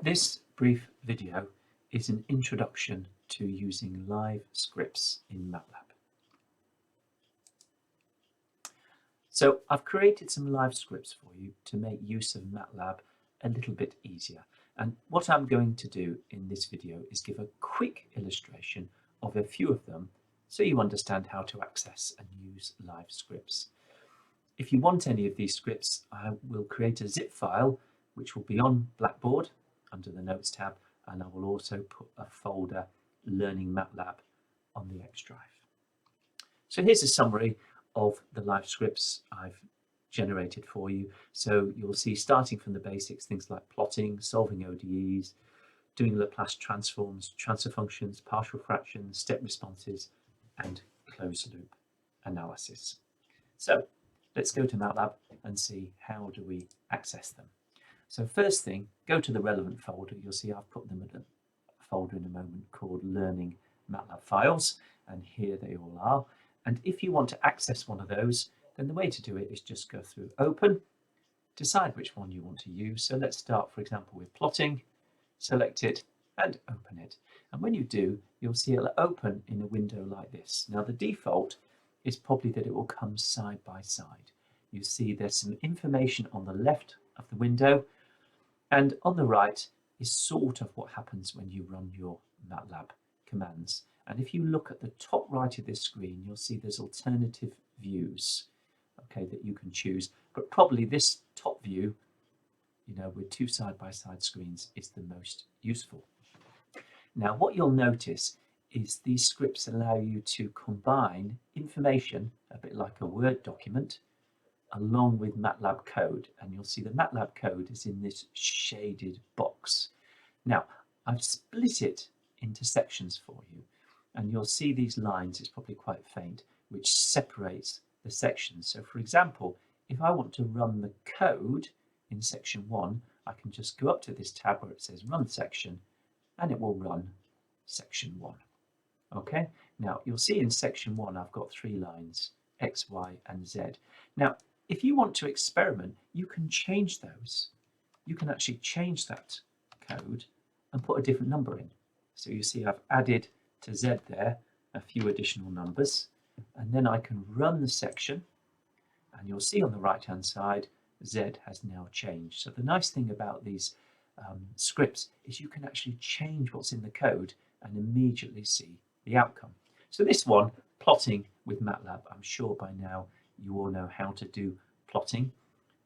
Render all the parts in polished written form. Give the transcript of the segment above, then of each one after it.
This brief video is an introduction to using live scripts in Matlab. So I've created some live scripts for you to make use of Matlab a little bit easier. And what I'm going to do in this video is give a quick illustration of a few of them so you understand how to access and use live scripts. If you want any of these scripts, I will create a zip file which will be on Blackboard under the Notes tab, and I will also put a folder Learning Matlab on the X drive. So here's a summary of the live scripts I've generated for you. So you'll see, starting from the basics, things like plotting, solving ODEs, doing Laplace transforms, transfer functions, partial fractions, step responses, and closed loop analysis. So let's go to Matlab and see how do we access them. So first thing, go to the relevant folder. You'll see I've put them in a folder in a moment called Learning Matlab Files, and here they all are. And if you want to access one of those, then the way to do it is just go through Open, decide which one you want to use. So let's start, for example, with plotting, select it and open it. And when you do, you'll see it'll open in a window like this. Now the default is probably that it will come side by side. You see there's some information on the left of the window, and on the right is sort of what happens when you run your Matlab commands. And if you look at the top right of this screen, you'll see there's alternative views, okay, that you can choose. But probably this top view, with two side-by-side screens, is the most useful. Now, what you'll notice is these scripts allow you to combine information, a bit like a Word document, along with Matlab code. And you'll see the Matlab code is in this shaded box. Now, I've split it into sections for you, and you'll see these lines, it's probably quite faint, which separates the sections. So for example, if I want to run the code in section 1, I can just go up to this tab where it says Run Section, and it will run section 1. Okay, now you'll see in section 1 I've got 3 lines, X, Y, and Z. Now, if you want to experiment, you can change those. You can actually change that code and put a different number in. So you see I've added to Z there a few additional numbers, and then I can run the section, and you'll see on the right hand side Z has now changed. So the nice thing about these scripts is you can actually change what's in the code and immediately see the outcome. So this one, plotting with Matlab, I'm sure by now you all know how to do plotting,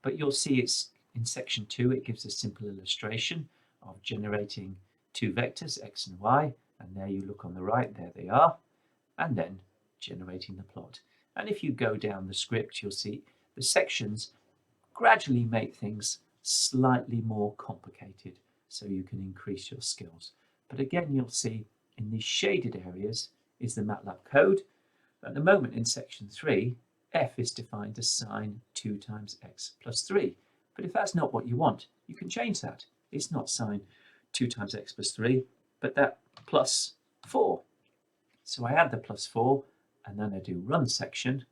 but you'll see it's in section 2. It gives a simple illustration of generating 2 vectors, X and Y, and there you look on the right, there they are, and then generating the plot. And if you go down the script, you'll see the sections gradually make things slightly more complicated so you can increase your skills. But again, you'll see in these shaded areas is the Matlab code. At the moment in section 3, f is defined as sine 2 times x plus 3. But if that's not what you want, you can change that. It's not sine 2 times x plus 3, but that plus 4. So I add the plus 4, and then I do run section,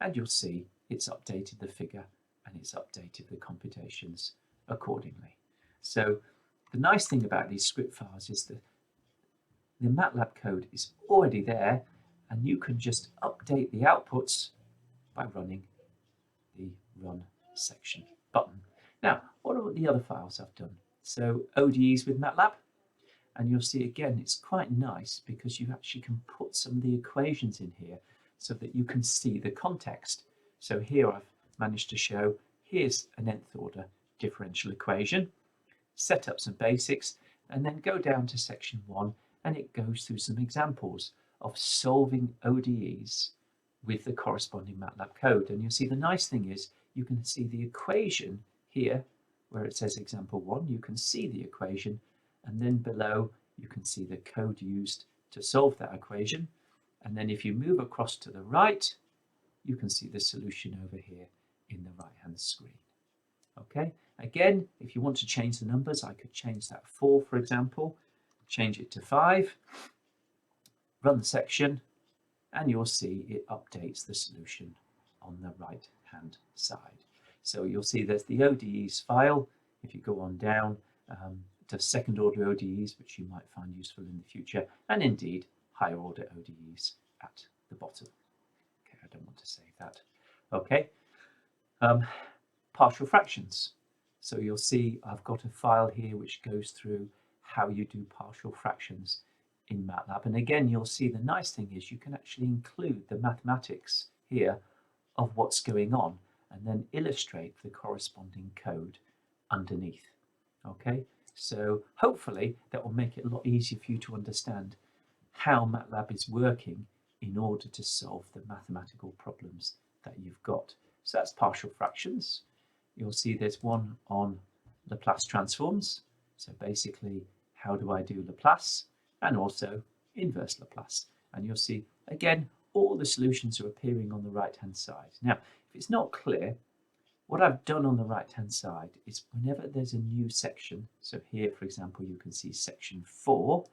and you'll see it's updated the figure and it's updated the computations accordingly. So the nice thing about these script files is that the Matlab code is already there, and you can just update the outputs by running the run section button. Now, what are the other files I've done? So ODEs with Matlab, and you'll see again it's quite nice because you actually can put some of the equations in here so that you can see the context. So here I've managed to show, here's an nth order differential equation, set up some basics, and then go down to section 1, and it goes through some examples of solving ODEs with the corresponding Matlab code. And you'll see the nice thing is you can see the equation here where it says example 1, you can see the equation, and then below you can see the code used to solve that equation. And then if you move across to the right, you can see the solution over here in the right hand screen. Okay, again, if you want to change the numbers, I could change that 4, for example, change it to 5, run the section, and you'll see it updates the solution on the right hand side. So you'll see there's the ODEs file. If you go on down, does second order ODEs, which you might find useful in the future, and indeed higher order ODEs at the bottom. Okay, I don't want to save that. Okay, partial fractions. So you'll see I've got a file here which goes through how you do partial fractions in Matlab. And again, you'll see the nice thing is you can actually include the mathematics here of what's going on and then illustrate the corresponding code underneath. Okay, so hopefully that will make it a lot easier for you to understand how Matlab is working in order to solve the mathematical problems that you've got. So that's partial fractions. You'll see there's one on Laplace transforms. So basically, how do I do Laplace? And also inverse Laplace. And you'll see, again, all the solutions are appearing on the right-hand side. Now, if it's not clear, what I've done on the right-hand side is whenever there's a new section, so here, for example, you can see section 4,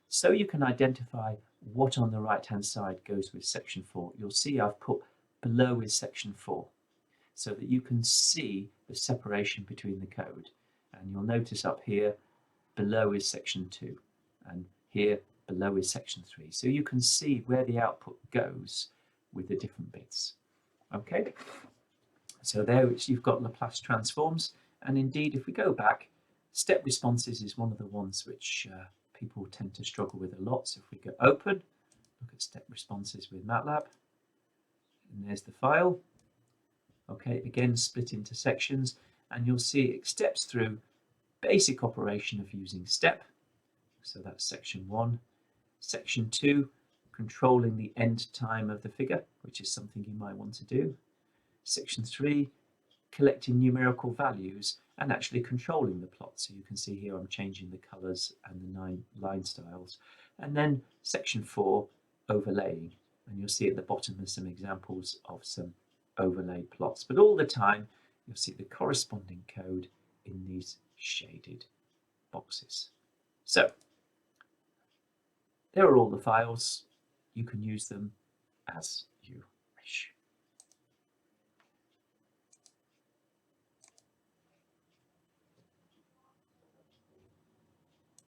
so you can identify what on the right-hand side goes with section 4. You'll see I've put below is section 4, so that you can see the separation between the code. And you'll notice up here, below is section 2, and here below is section 3. So you can see where the output goes with the different bits. Okay, so there you've got Laplace transforms, and indeed if we go back, step responses is one of the ones which people tend to struggle with a lot. So if we go open, look at step responses with Matlab, and there's the file. Okay, again split into sections, and you'll see it steps through basic operation of using step. So that's section 1. Section 2, controlling the end time of the figure, which is something you might want to do. Section 3, collecting numerical values and actually controlling the plot. So you can see here I'm changing the colours and the line styles. And then section 4, overlaying. And you'll see at the bottom there's some examples of some overlay plots. But all the time you'll see the corresponding code in these shaded boxes. So there are all the files. You can use them as